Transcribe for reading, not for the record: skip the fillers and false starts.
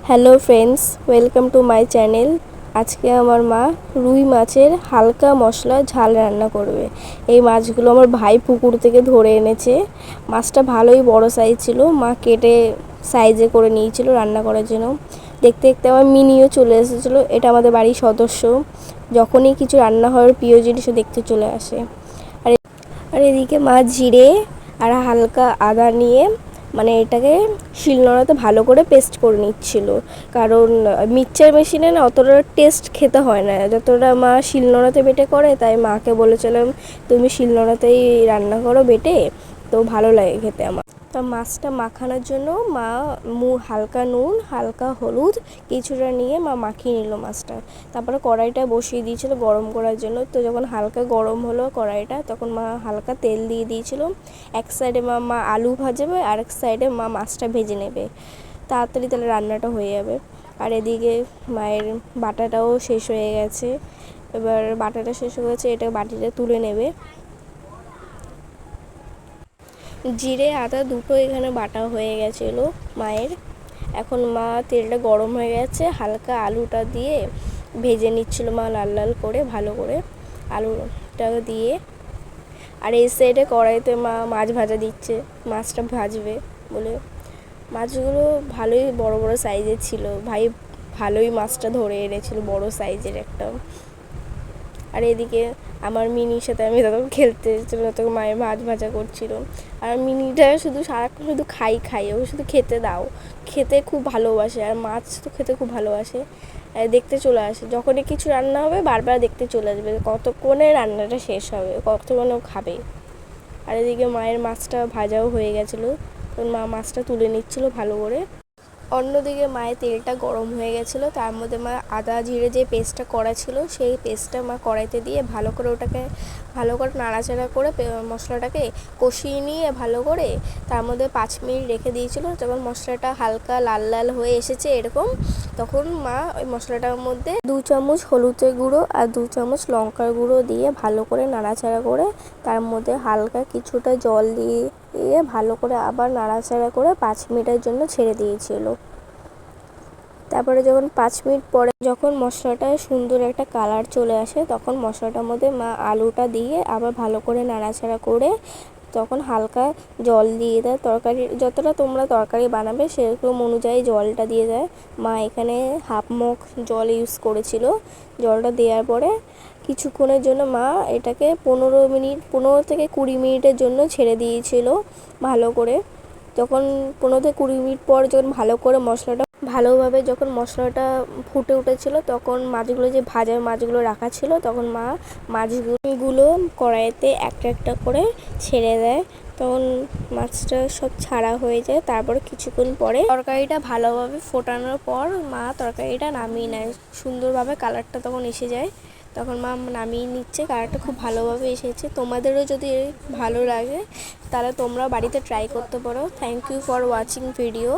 Hello friends, welcome to my channel. আজকে আমার মা রুই মাছের হালকা মশলা ঝাল রান্না করবে। এই মাছগুলো আমার ভাই পুকুর থেকে ধরে এনেছে। মাছটা ভালোই বড় সাইজ ছিল, মা কেটে সাইজে করে নিয়েছিল রান্না করার জন্য। দেখতে দেখতে আমার মিনিও চলে এসেছিলো। এটা আমাদের বাড়ির সদস্য, যখনই কিছু রান্না হয় ওর প্রিয় জিনিসও দেখতে চলে আসে। আর এদিকে মা জিরে আর হালকা আদা নিয়ে এটাকে শিলনোড়াতে ভালো করে পেস্ট করে নিচ্ছিল। কারণ মিক্সচার মেশিনে না অতটা টেস্ট খেতে হয় না যতটা মা শিলনোড়াতে বেটে করে। তাই মাকে বলেছিলাম তুমি শিলনোড়াতেই রান্না করো বেটে, তো ভালো লাগে খেতে আমার। তা মাছটা মাখানোর জন্য মা হালকা নুন, হালকা হলুদ কিছুটা নিয়ে মা মাখিয়ে নিল মাছটা। তারপরে কড়াইটা বসিয়ে দিয়েছিল গরম করার জন্য। তো যখন হালকা গরম হলো কড়াইটা, তখন মা হালকা তেল দিয়ে দিয়েছিল। এক সাইডে মা আলু ভাজবে, আর এক সাইডে মা মাছটা ভেজে নেবে। তাড়াতাড়ি তাহলে রান্নাটা হয়ে যাবে। আর এদিকে মায়ের বাটাটাও শেষ হয়ে গেছে। এবার বাটাটা শেষ হয়ে গেছে, এটা বাটিটা তুলে নেবে। জিরে আদা দুটো এখানে বাটা হয়ে গেছিলো মায়ের। এখন মা তেলটা গরম হয়ে গেছে, হালকা আলুটা দিয়ে ভেজে নিচ্ছিল মা লাল লাল করে ভালো করে আলুটা দিয়ে। আর এই সাইডে কড়াইতে মা মাছ ভাজা দিচ্ছে, মাছটা ভাজবে বলে। মাছগুলো ভালোই বড় বড় সাইজের ছিল, ভাই ভালোই মাছটা ধরে এনেছিল বড় সাইজের একটা। আর এদিকে আমার মিনির সাথে আমি তখন খেলতে এসেছিলো, তখন মায়ের মাছ ভাজা করছিল। আর মিনিটা শুধু সারাক্ষণ শুধু খাই, ও শুধু খেতে দাও, খেতে খুব ভালোবাসে। আর মাছ তো খেতে খুব ভালোবাসে, দেখতে চলে আসে। যখনই কিছু রান্না হবে বারবার দেখতে চলে আসবে কতক্ষণে রান্নাটা শেষ হবে, কতক্ষণে ও খাবে। আর এদিকে মায়ের মাছটা ভাজাও হয়ে গেছিলো, তখন মা মাছটা তুলে নিচ্ছিল ভালো করে। অন্যদিকে মায়ের তেলটা গরম হয়ে গেছিলো, তার মধ্যে মা আদা জিরে যে পেস্টটা করা ছিল সেই পেস্টটা মা কড়াইতে দিয়ে ভালো করে ওটাকে ভালো করে নাড়াচাড়া করে মশলাটাকে কষিয়ে নিয়ে ভালো করে তার মধ্যে 5 মিনিট রেখে দিয়েছিল। যখন মশলাটা হালকা লাল লাল হয়ে এসেছে এরকম, তখন মা ওই মশলাটার মধ্যে 2 চামচ হলুদের গুঁড়ো আর 2 চামচ লঙ্কার গুঁড়ো দিয়ে ভালো করে নাড়াচাড়া করে তার মধ্যে হালকা কিছুটা জল দিয়ে ভালো করে আবার নাড়াচাড়া করে 5 মিনিটের জন্য ছেড়ে দিয়েছিল। তারপরে যখন 5 মিনিট পরে যখন মশলাটা সুন্দর একটা কালার চলে আসে, তখন মশলাটার মধ্যে মা আলুটা দিয়ে আবার ভালো করে নাড়াচাড়া করে তখন হালকা জল দিয়ে দেয়। তরকারি যতটা তোমরা তরকারি বানাবে সেরকম অনুযায়ী জলটা দিয়ে দেয়। মা এখানে হাফ মগ জল ইউজ করেছিল। জলটা দেওয়ার পরে কিছুক্ষণের জন্য মা এটাকে 15 থেকে 20 মিনিটের জন্য ছেড়ে দিয়েছিল ভালো করে। যখন 15 থেকে 20 মিনিট পর যখন ভালো করে মশলাটা ভালোভাবে যখন মশলাটা ফুটে উঠেছিল, তখন মাছগুলো যে ভাজা মাছগুলো রাখা ছিল, তখন মা মাছগুলো কড়াইতে একটা একটা করে ছেড়ে দেয়। তখন মাছটা সব ছাড়া হয়ে যায়। তারপরে কিছুক্ষণ পরে তরকারিটা ভালোভাবে ফোটানোর পর মা তরকারিটা নামিয়ে নেয়। সুন্দরভাবে কালারটা তখন এসে যায়, তখন মা নামিয়ে নিচ্ছে। কালারটা খুব ভালোভাবে এসেছে। তোমাদেরও যদি ভালো লাগে তাহলে তোমরা বাড়িতে ট্রাই করতে পারো। Thank you for watching video.